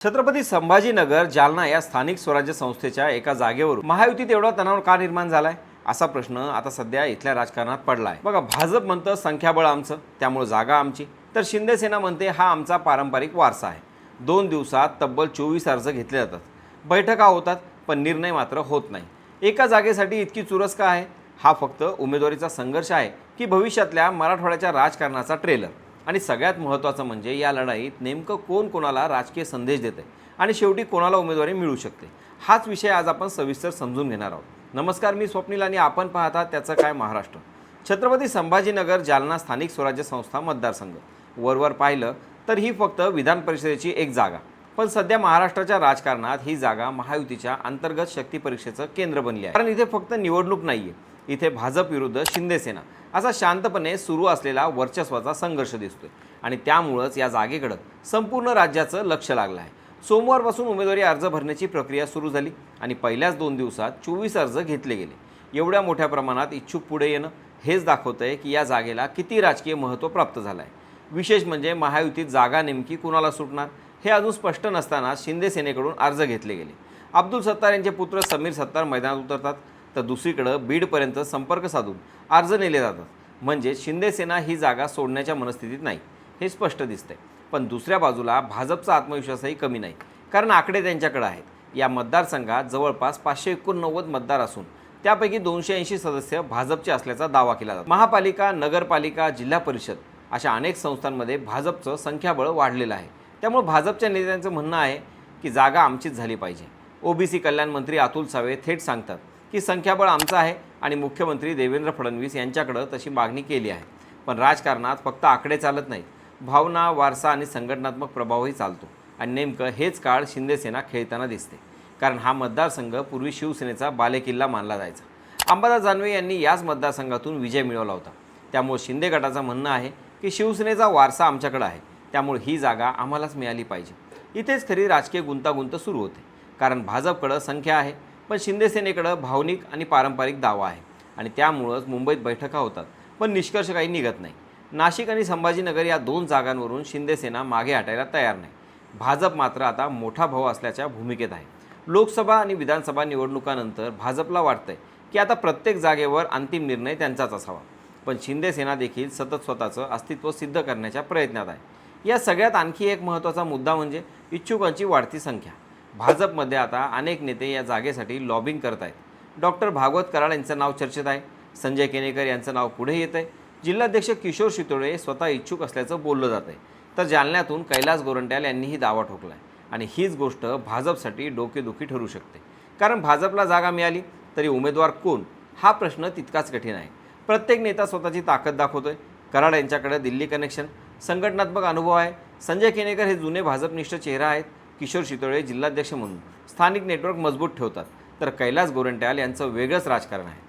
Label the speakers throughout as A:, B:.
A: छत्रपती संभाजीनगर जालना या स्थानिक स्वराज्य संस्थेच्या एका जागेवरून महायुतीत एवढा तणाव का निर्माण झालाय असा प्रश्न आता सध्या इथल्या राजकारणात पडलाय। बघा, भाजप म्हणतं संख्याबळ आमचं त्यामुळे जागा आमची, तर शिंदे सेना म्हणते हा आमचा पारंपरिक वारसा आहे। 2 दिवसात तब्बल 24 अर्ज घेतले जातात, बैठका होतात, पण निर्णय मात्र होत नाही। एका जागेसाठी इतकी चुरस का आहे? हा फक्त उमेदवारीचा संघर्ष आहे की भविष्यातल्या मराठवाड्याच्या राजकारणाचा ट्रेलर? आणि सगळ्यात महत्त्वाचं म्हणजे या लढाईत नेमकं कोण कोणाला राजकीय संदेश देते आणि शेवटी कोणाला उमेदवारी मिळू शकते, हाच विषय आज आपण सविस्तर समजून घेणार आहोत। नमस्कार, मी स्वप्नील आणि आपण पाहता त्याचं काय महाराष्ट्र। छत्रपती संभाजीनगर जालना स्थानिक स्वराज्य संस्था मतदारसंघ वरवर पाहिलं तर ही फक्त विधान परिषदेची एक जागा, पण सध्या महाराष्ट्राच्या राजकारणात ही जागा महायुतीच्या अंतर्गत शक्ती परीक्षेचं केंद्र बनली आहे। कारण इथे फक्त निवडणूक नाहीये, इथे भाजप विरुद्ध शिंदे सेना असा शांतपणे सुरू असलेला वर्चस्वाचा संघर्ष दिसतोय आणि त्यामुळेच या जागेकडे संपूर्ण राज्याचं लक्ष लागलं आहे। सोमवारपासून उमेदवारी अर्ज भरण्याची प्रक्रिया सुरू झाली आणि पहिल्याच 2 दिवसात 24 अर्ज घेतले गेले। एवढ्या मोठ्या प्रमाणात इच्छुक पुढे येणं हेच दाखवतंय की या जागेला किती राजकीय महत्त्व प्राप्त झालं आहे। विशेष म्हणजे महायुतीत जागा नेमकी कुणाला सुटणार हे अजून स्पष्ट नसताना शिंदे सेनेकडून अर्ज घेतले गेले। अब्दुल सत्तार यांचे पुत्र समीर सत्तार मैदानात उतरतात, तर दुसरीकडे बीडपर्यंत संपर्क साधून अर्ज नेले जातात। म्हणजे शिंदे सेना ही जागा सोडण्याच्या मनस्थितीत नाही हे स्पष्ट दिसतंय। पण दुसऱ्या बाजूला भाजपचा आत्मविश्वासही कमी नाही, कारण आकडे त्यांच्याकडे आहेत। या मतदारसंघात जवळपास 589 मतदार असून त्यापैकी 280 सदस्य भाजपचे असल्याचा दावा केला जातो। महापालिका, नगरपालिका, जिल्हा परिषद अशा अनेक संस्थांमध्ये भाजपचं संख्याबळ वाढलेलं आहे। त्यामुळे भाजपच्या नेत्यांचं म्हणणं आहे की जागा आमचीच झाली पाहिजे। ओबीसी कल्याण मंत्री अतुल सावे थेट सांगतात की संख्याबळ आमचं आहे आणि मुख्यमंत्री देवेंद्र फडणवीस यांच्याकडे तशी मागणी केली आहे। पण राजकारणात फक्त आकडे चालत नाहीत, भावना, वारसा आणि संघटनात्मक प्रभावही चालतो आणि नेमकं हेच काळ शिंदे सेना खेळताना दिसते। कारण हा मतदारसंघ पूर्वी शिवसेनेचा बालेकिल्ला मानला जायचा। अंबादास दानवे यांनी याच मतदारसंघातून विजय मिळवला होता। त्यामुळे शिंदे गटाचं म्हणणं आहे की शिवसेनेचा वारसा आमच्याकडे आहे, त्यामुळे ही जागा आम्हालाच मिळाली पाहिजे। इथेच खरी राजकीय गुंतागुंत सुरू होते, कारण भाजपकडे संख्या आहे पण शिंदे सेनेकडे भावनिक आणि पारंपरिक दावा आहे आणि त्यामुळेच मुंबईत बैठका होतात पण निष्कर्ष काही निघत नाही। नाशिक आणि संभाजीनगर या 2 जागांवरून शिंदे सेना मागे हटायला तयार नाही। भाजप मात्र आता मोठा भाऊ असल्याच्या भूमिकेत आहे। लोकसभा आणि विधानसभा निवडणुकांनंतर भाजपला वाटतंय की आता प्रत्येक जागेवर अंतिम निर्णय त्यांचाच असावा, पण शिंदे सेना देखील सतत स्वतःचं अस्तित्व सिद्ध करण्याच्या प्रयत्नात आहे। या सगळ्यात आणखी एक महत्त्वाचा मुद्दा म्हणजे इच्छुकांची वाढती संख्या। भाजपमध्ये आता अनेक नेते या जागेसाठी लॉबिंग करत आहेत। डॉक्टर भागवत कराड यांचं नाव चर्चेत आहे, संजय केनेकर यांचं नाव पुढे येत आहे, जिल्हाध्यक्ष किशोर शितोळे स्वतः इच्छुक असल्याचं बोललं जात आहे, तर जालन्यातून कैलास गोरंट्याल यांनीही दावा ठोकला आहे। आणि हीच गोष्ट भाजपसाठी डोकेदुखी ठरू शकते, कारण भाजपला जागा मिळाली तरी उमेदवार कोण हा प्रश्न तितकाच कठीण आहे। प्रत्येक नेता स्वतःची ताकद दाखवतोय। कराड यांच्याकडे दिल्ली कनेक्शन, संघटनात्मक अनुभव आहे, संजय केनेकर हे जुने भाजपनिष्ठ चेहरा आहेत, किशोर शितोळे जिल्हाध्यक्ष म्हणून स्थानिक नेटवर्क मजबूत ठेवतात, तर कैलास गोरंट्याल यांचं वेगळंच राजकारण आहे।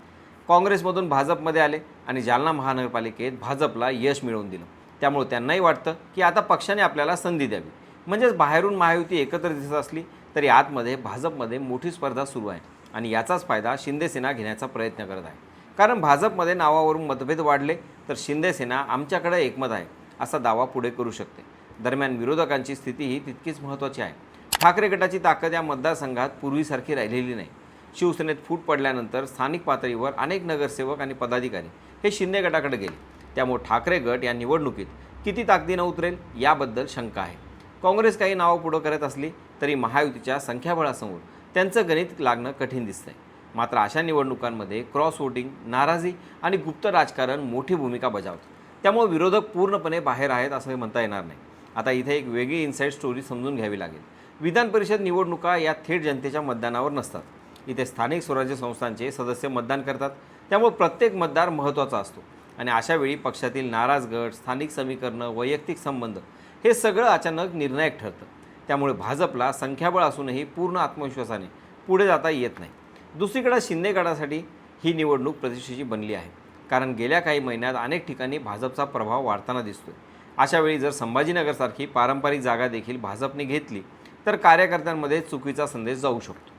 A: काँग्रेसमधून भाजपमध्ये आले आणि जालना महानगरपालिकेत भाजपला यश मिळवून दिलं, त्यामुळे त्यांनाही वाटतं की आता पक्षाने आपल्याला संधी द्यावी। म्हणजेच बाहेरून महायुती एकत्र दिसत असली तरी आतमध्ये भाजपमध्ये मोठी स्पर्धा सुरू आहे आणि याचाच फायदा शिंदे सेना घेण्याचा प्रयत्न करत आहे। कारण भाजपमध्ये नावावरून मतभेद वाढले तर शिंदे सेना आमच्याकडे एकमत आहे असा दावा पुढे करू शकते। दरम्यान विरोधकांची स्थितीही तितकीच महत्त्वाची आहे। ठाकरे गटाची ताकद या मतदारसंघात पूर्वीसारखी राहिलेली नाही। शिवसेनेत फूट पडल्यानंतर स्थानिक पातळीवर अनेक नगरसेवक आणि पदाधिकारी हे शिंदे गटाकडे गेले, त्यामुळे ठाकरे गट या निवडणुकीत किती ताकदीनं उतरेल याबद्दल शंका आहे। काँग्रेस काही नावं पुढं करत असली तरी महायुतीच्या संख्याबळासमोर त्यांचं गणित लागणं कठीण दिसतंय। मात्र अशा निवडणुकांमध्ये क्रॉस वोटिंग, नाराजी आणि गुप्त राजकारण मोठी भूमिका बजावतं, त्यामुळे विरोधक पूर्णपणे बाहेर आहेत असं म्हणता येणार नाही। आता इथे एक वेगळी इनसाईड स्टोरी समजून घ्यावी लागेल। विधान परिषद निवडणुका या थेट जनतेच्या मतदानावर नसतात, इथे स्थानिक स्वराज्य संस्थांचे सदस्य मतदान करतात, त्यामुळे प्रत्येक मतदार महत्त्वाचा असतो आणि अशावेळी पक्षातील नाराज गट, स्थानिक समीकरणं, वैयक्तिक संबंध हे सगळं अचानक निर्णायक ठरतं। त्यामुळे भाजपला संख्याबळ असूनही पूर्ण आत्मविश्वासाने पुढे जाता येत नाही। दुसरीकडे शिंदे गटासाठी ही निवडणूक प्रतिष्ठेची बनली आहे, कारण गेल्या काही महिन्यात अनेक ठिकाणी भाजपचा प्रभाव वाढताना दिसतोय। अशावेळी जर संभाजीनगरसारखी पारंपरिक जागा देखील भाजपने घेतली तर कार्यकर्त्यांमध्ये चुकीचा संदेश जाऊ शकतो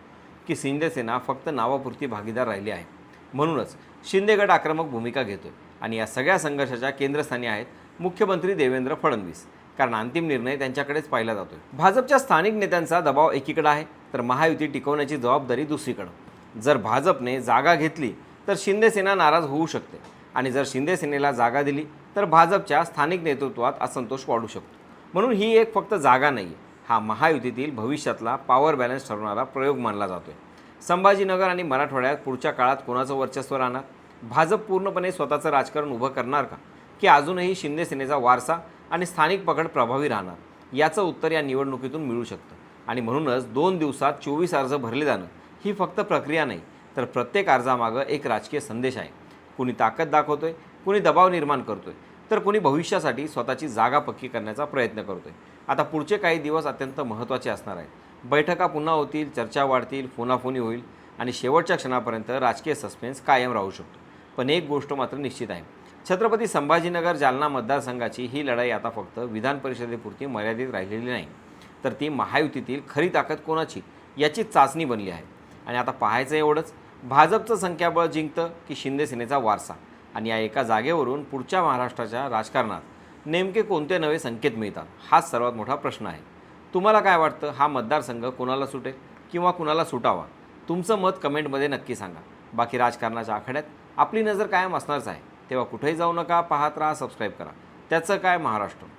A: की शिंदे सेना फक्त नावापुरती भागीदार राहिली आहे। म्हणूनच शिंदे गट आक्रमक भूमिका घेतोय आणि या सगळ्या संघर्षाच्या केंद्रस्थानी आहेत मुख्यमंत्री देवेंद्र फडणवीस। कारण अंतिम निर्णय त्यांच्याकडेच पाहिला जातोय. भाजपच्या स्थानिक नेत्यांचा दबाव एकीकडे आहे, तर महायुती टिकवण्याची जबाबदारी दुसरीकडं. जर भाजपने जागा घेतली तर शिंदे सेना नाराज होऊ शकते, आणि जर शिंदे सेनेला जागा दिली तर भाजपच्या स्थानिक नेतृत्वात असंतोष वाढू शकतो. म्हणून ही एक फक्त जागा नाही, हा महायुतीतील भविष्यातला पॉवर बॅलन्स ठरवणारा प्रयोग मानला जातोय. संभाजीनगर आणि मराठवाड्यात पुढच्या काळात कोणाचं वर्चस्व राहणार? भाजप पूर्णपणे स्वतःचं राजकारण उभं करणार का, की अजूनही शिंदे सेनेचा वारसा आणि स्थानिक पकड प्रभावी राहणार? याचं उत्तर या निवडणुकीतून मिळू शकतं. आणि म्हणूनच 2 दिवसात 24 अर्ज भरले जाणं ही फक्त प्रक्रिया नाही, तर प्रत्येक अर्जामागं एक राजकीय संदेश आहे. कुणी ताकद दाखवतोय, कुणी दबाव निर्माण करतोय, तर कुणी भविष्यासाठी स्वतःची जागा पक्की करण्याचा प्रयत्न करतोय. आता पुढचे काही दिवस अत्यंत महत्त्वाचे असणार आहेत. बैठका पुन्हा होतील, चर्चा वाढतील, फोनाफोनी होईल, आणि शेवटच्या क्षणापर्यंत राजकीय सस्पेन्स कायम राहू शकतो. पण एक गोष्ट मात्र निश्चित आहे, छत्रपती संभाजीनगर जालना मतदारसंघाची ही लढाई आता फक्त विधान परिषदेपुरती मर्यादित राहिलेली नाही, तर ती महायुतीतील खरी ताकद कोणाची याची चाचणी बनली आहे. आणि आता पाहायचं एवढंच, भाजपचं संख्याबळ जिंकतं की शिंदे सेनेचा वारसा? आणि या एका जागेवरून पुढच्या महाराष्ट्राच्या राजकारणात नेमके कोणते नवे संकेत मिळतात, हाच सर्वात मोठा प्रश्न आहे. तुम्हाला काय वाटतं, हा मतदारसंघ कोणाला सुटेल किंवा कुणाला सुटावा? तुमचं मत कमेंटमध्ये नक्की सांगा. बाकी राजकारणाच्या आखाड्यात आपली नजर कायम असणारच आहे. तेव्हा कुठेही जाऊ नका, पाहत राहा, सबस्क्राईब करा. त्याचं काय महाराष्ट्र.